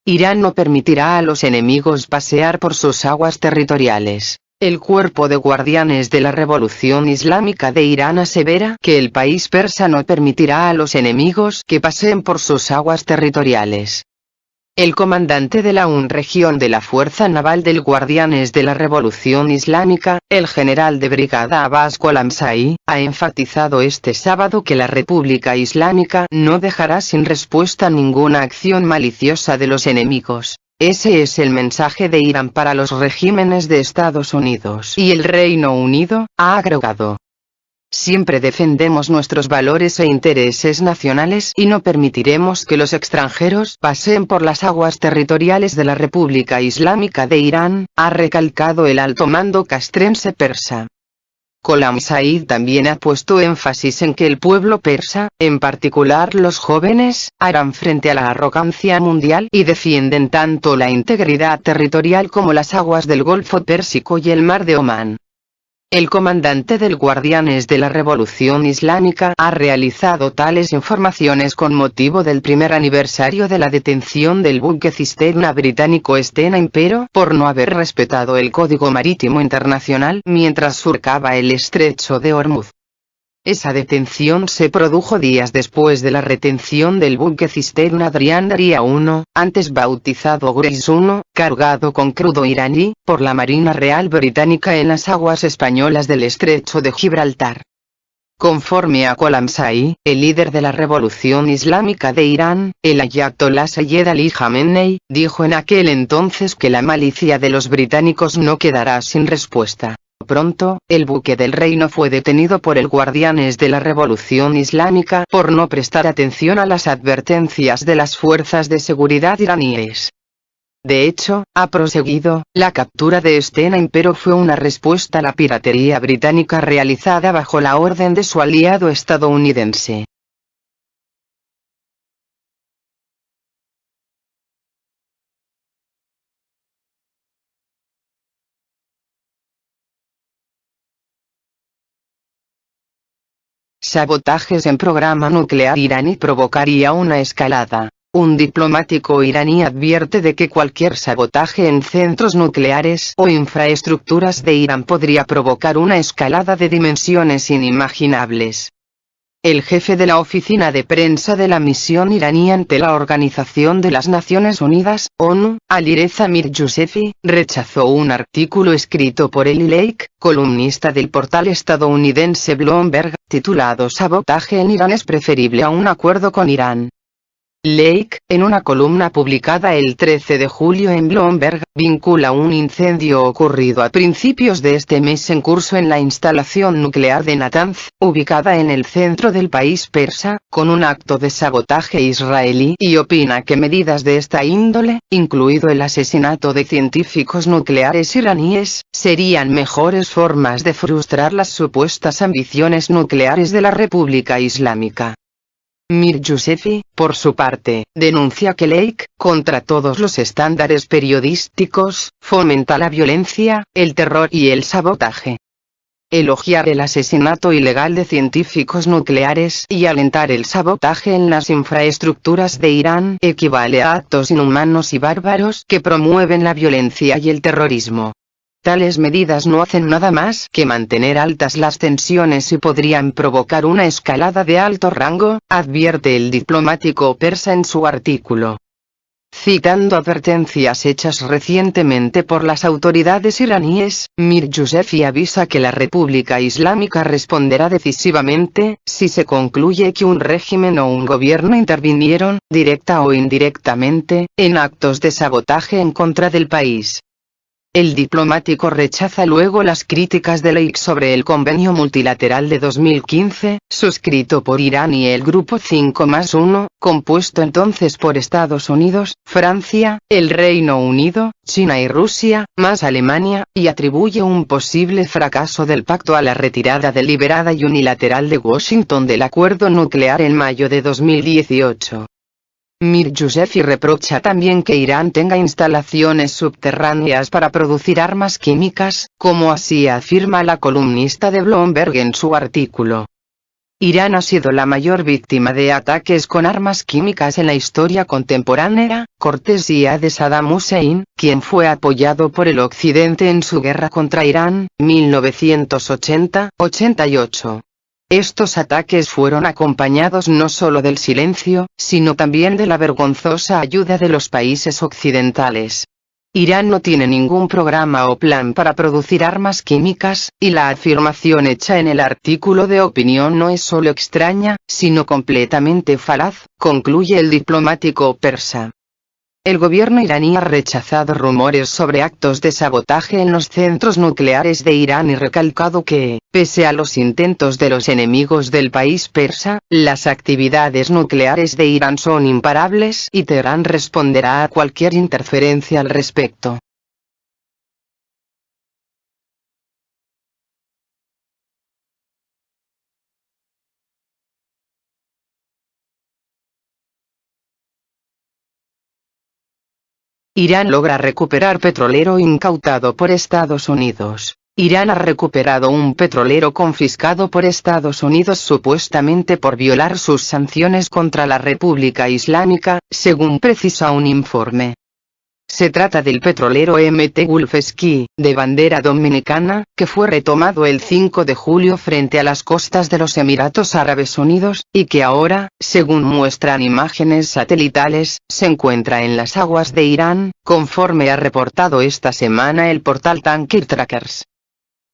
Irán no permitirá a los enemigos pasear por sus aguas territoriales. El Cuerpo de Guardianes de la Revolución Islámica de Irán asevera que el país persa no permitirá a los enemigos que paseen por sus aguas territoriales. El comandante de la región de la Fuerza Naval del Guardianes de la Revolución Islámica, el general de brigada Abbas Qolamsai, ha enfatizado este sábado que la República Islámica no dejará sin respuesta ninguna acción maliciosa de los enemigos. Ese es el mensaje de Irán para los regímenes de Estados Unidos y el Reino Unido, ha agregado. Siempre defendemos nuestros valores e intereses nacionales y no permitiremos que los extranjeros paseen por las aguas territoriales de la República Islámica de Irán, ha recalcado el alto mando castrense persa. Qolamsai también ha puesto énfasis en que el pueblo persa, en particular los jóvenes, harán frente a la arrogancia mundial y defienden tanto la integridad territorial como las aguas del Golfo Pérsico y el Mar de Omán. El comandante del Guardianes de la Revolución Islámica ha realizado tales informaciones con motivo del primer aniversario de la detención del buque cisterna británico Stena Impero por no haber respetado el Código Marítimo Internacional mientras surcaba el estrecho de Hormuz. Esa detención se produjo días después de la retención del buque cisterna Adrian Daria 1, antes bautizado Grace 1, cargado con crudo iraní, por la Marina Real Británica en las aguas españolas del estrecho de Gibraltar. Conforme a Qolamsai, el líder de la Revolución Islámica de Irán, el ayatolá Sayyed Ali Khamenei, dijo en aquel entonces que la malicia de los británicos no quedará sin respuesta. Pronto, el buque del reino fue detenido por el Guardianes de la Revolución Islámica por no prestar atención a las advertencias de las fuerzas de seguridad iraníes. De hecho, ha proseguido, la captura de Stena Impero fue una respuesta a la piratería británica realizada bajo la orden de su aliado estadounidense. Sabotajes en programa nuclear iraní provocaría una escalada. Un diplomático iraní advierte de que cualquier sabotaje en centros nucleares o infraestructuras de Irán podría provocar una escalada de dimensiones inimaginables. El jefe de la oficina de prensa de la misión iraní ante la Organización de las Naciones Unidas, ONU, Alireza Mir-Yousefi, rechazó un artículo escrito por Eli Lake, columnista del portal estadounidense Bloomberg, titulado «Sabotaje en Irán es preferible a un acuerdo con Irán». Lake, en una columna publicada el 13 de julio en Bloomberg, vincula un incendio ocurrido a principios de este mes en curso en la instalación nuclear de Natanz, ubicada en el centro del país persa, con un acto de sabotaje israelí y opina que medidas de esta índole, incluido el asesinato de científicos nucleares iraníes, serían mejores formas de frustrar las supuestas ambiciones nucleares de la República Islámica. Mir-Yousefi, por su parte, denuncia que Lake, contra todos los estándares periodísticos, fomenta la violencia, el terror y el sabotaje. Elogiar el asesinato ilegal de científicos nucleares y alentar el sabotaje en las infraestructuras de Irán equivale a actos inhumanos y bárbaros que promueven la violencia y el terrorismo. Tales medidas no hacen nada más que mantener altas las tensiones y podrían provocar una escalada de alto rango, advierte el diplomático persa en su artículo. Citando advertencias hechas recientemente por las autoridades iraníes, Mir-Yousefi avisa que la República Islámica responderá decisivamente, si se concluye que un régimen o un gobierno intervinieron, directa o indirectamente, en actos de sabotaje en contra del país. El diplomático rechaza luego las críticas de Lake sobre el convenio multilateral de 2015, suscrito por Irán y el Grupo 5+1, compuesto entonces por Estados Unidos, Francia, el Reino Unido, China y Rusia, más Alemania, y atribuye un posible fracaso del pacto a la retirada deliberada y unilateral de Washington del acuerdo nuclear en mayo de 2018. Mir-Yousefi reprocha también que Irán tenga instalaciones subterráneas para producir armas químicas, como así afirma la columnista de Bloomberg en su artículo. Irán ha sido la mayor víctima de ataques con armas químicas en la historia contemporánea, cortesía de Saddam Hussein, quien fue apoyado por el Occidente en su guerra contra Irán, 1980-88. Estos ataques fueron acompañados no solo del silencio, sino también de la vergonzosa ayuda de los países occidentales. Irán no tiene ningún programa o plan para producir armas químicas, y la afirmación hecha en el artículo de opinión no es solo extraña, sino completamente falaz, concluye el diplomático persa. El gobierno iraní ha rechazado rumores sobre actos de sabotaje en los centros nucleares de Irán y recalcado que, pese a los intentos de los enemigos del país persa, las actividades nucleares de Irán son imparables y Teherán responderá a cualquier interferencia al respecto. Irán logra recuperar petrolero incautado por Estados Unidos. Irán ha recuperado un petrolero confiscado por Estados Unidos supuestamente por violar sus sanciones contra la República Islámica, según precisa un informe. Se trata del petrolero Mt. Gulfsky, de bandera dominicana, que fue retomado el 5 de julio frente a las costas de los Emiratos Árabes Unidos, y que ahora, según muestran imágenes satelitales, se encuentra en las aguas de Irán, conforme ha reportado esta semana el portal Tanker Trackers.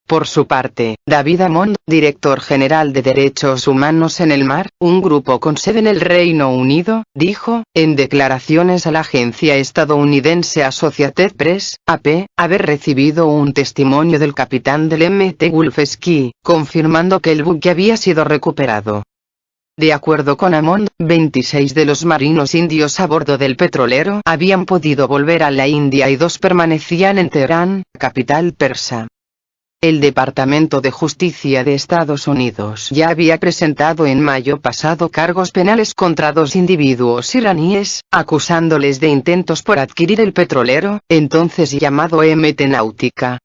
Por su parte, David Hammond, director general de Derechos Humanos en el Mar, un grupo con sede en el Reino Unido, dijo, en declaraciones a la agencia estadounidense Associated Press, AP, haber recibido un testimonio del capitán del Mt. Gulfsky, confirmando que el buque había sido recuperado. De acuerdo con Hammond, 26 de los marinos indios a bordo del petrolero habían podido volver a la India y 2 permanecían en Teherán, capital persa. El Departamento de Justicia de Estados Unidos ya había presentado en mayo pasado cargos penales contra 2 individuos iraníes, acusándoles de intentos por adquirir el petrolero, entonces llamado Mt. Náutica.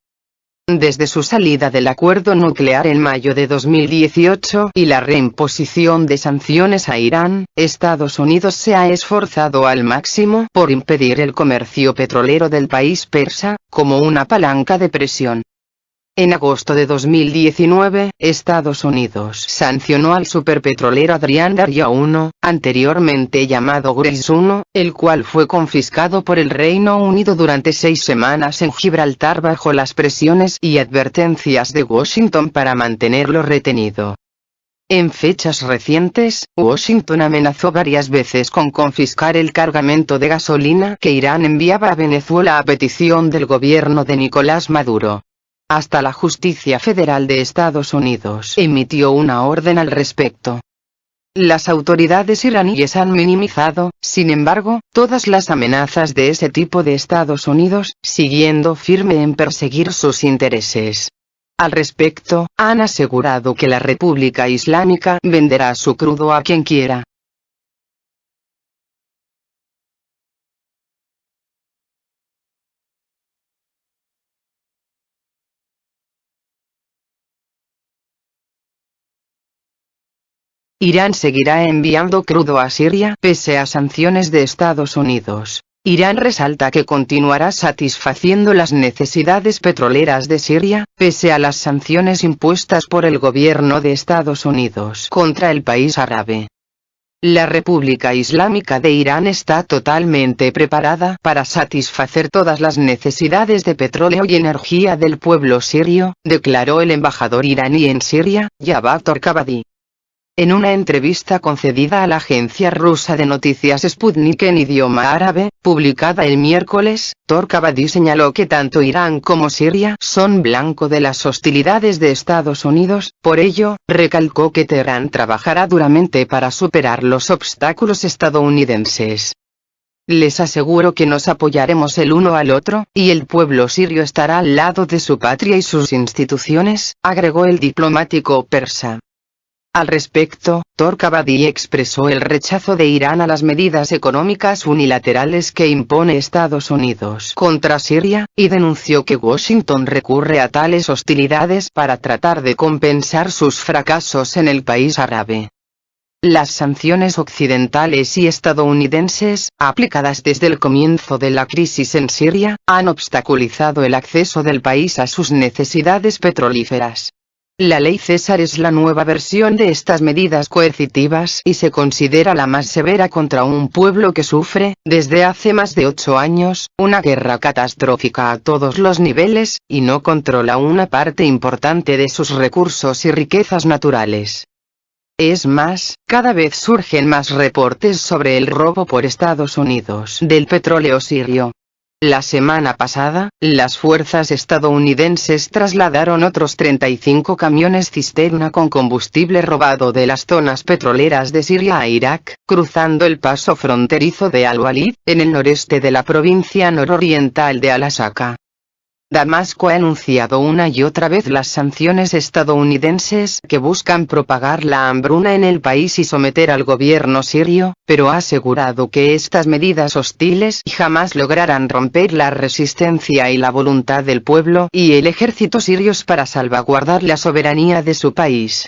Desde su salida del acuerdo nuclear en mayo de 2018 y la reimposición de sanciones a Irán, Estados Unidos se ha esforzado al máximo por impedir el comercio petrolero del país persa, como una palanca de presión. En agosto de 2019, Estados Unidos sancionó al superpetrolero Adrian Darya 1, anteriormente llamado Grace 1, el cual fue confiscado por el Reino Unido durante 6 semanas en Gibraltar bajo las presiones y advertencias de Washington para mantenerlo retenido. En fechas recientes, Washington amenazó varias veces con confiscar el cargamento de gasolina que Irán enviaba a Venezuela a petición del gobierno de Nicolás Maduro. Hasta la Justicia Federal de Estados Unidos emitió una orden al respecto. Las autoridades iraníes han minimizado, sin embargo, todas las amenazas de ese tipo de Estados Unidos, siguiendo firme en perseguir sus intereses. Al respecto, han asegurado que la República Islámica venderá su crudo a quien quiera. Irán seguirá enviando crudo a Siria pese a sanciones de Estados Unidos. Irán resalta que continuará satisfaciendo las necesidades petroleras de Siria, pese a las sanciones impuestas por el gobierno de Estados Unidos contra el país árabe. La República Islámica de Irán está totalmente preparada para satisfacer todas las necesidades de petróleo y energía del pueblo sirio, declaró el embajador iraní en Siria, Javad Torkabadi. En una entrevista concedida a la agencia rusa de noticias Sputnik en idioma árabe, publicada el miércoles, Torkabadi señaló que tanto Irán como Siria son blanco de las hostilidades de Estados Unidos, por ello, recalcó que Teherán trabajará duramente para superar los obstáculos estadounidenses. Les aseguro que nos apoyaremos el uno al otro, y el pueblo sirio estará al lado de su patria y sus instituciones, agregó el diplomático persa. Al respecto, Turk-Abadi expresó el rechazo de Irán a las medidas económicas unilaterales que impone Estados Unidos contra Siria, y denunció que Washington recurre a tales hostilidades para tratar de compensar sus fracasos en el país árabe. Las sanciones occidentales y estadounidenses, aplicadas desde el comienzo de la crisis en Siria, han obstaculizado el acceso del país a sus necesidades petrolíferas. La ley César es la nueva versión de estas medidas coercitivas y se considera la más severa contra un pueblo que sufre, desde hace más de 8 años, una guerra catastrófica a todos los niveles, y no controla una parte importante de sus recursos y riquezas naturales. Es más, cada vez surgen más reportes sobre el robo por Estados Unidos del petróleo sirio. La semana pasada, las fuerzas estadounidenses trasladaron otros 35 camiones cisterna con combustible robado de las zonas petroleras de Siria a Irak, cruzando el paso fronterizo de Al-Walid, en el noreste de la provincia nororiental de Al-Asaka. Damasco ha anunciado una y otra vez las sanciones estadounidenses que buscan propagar la hambruna en el país y someter al gobierno sirio, pero ha asegurado que estas medidas hostiles jamás lograrán romper la resistencia y la voluntad del pueblo y el ejército sirios para salvaguardar la soberanía de su país.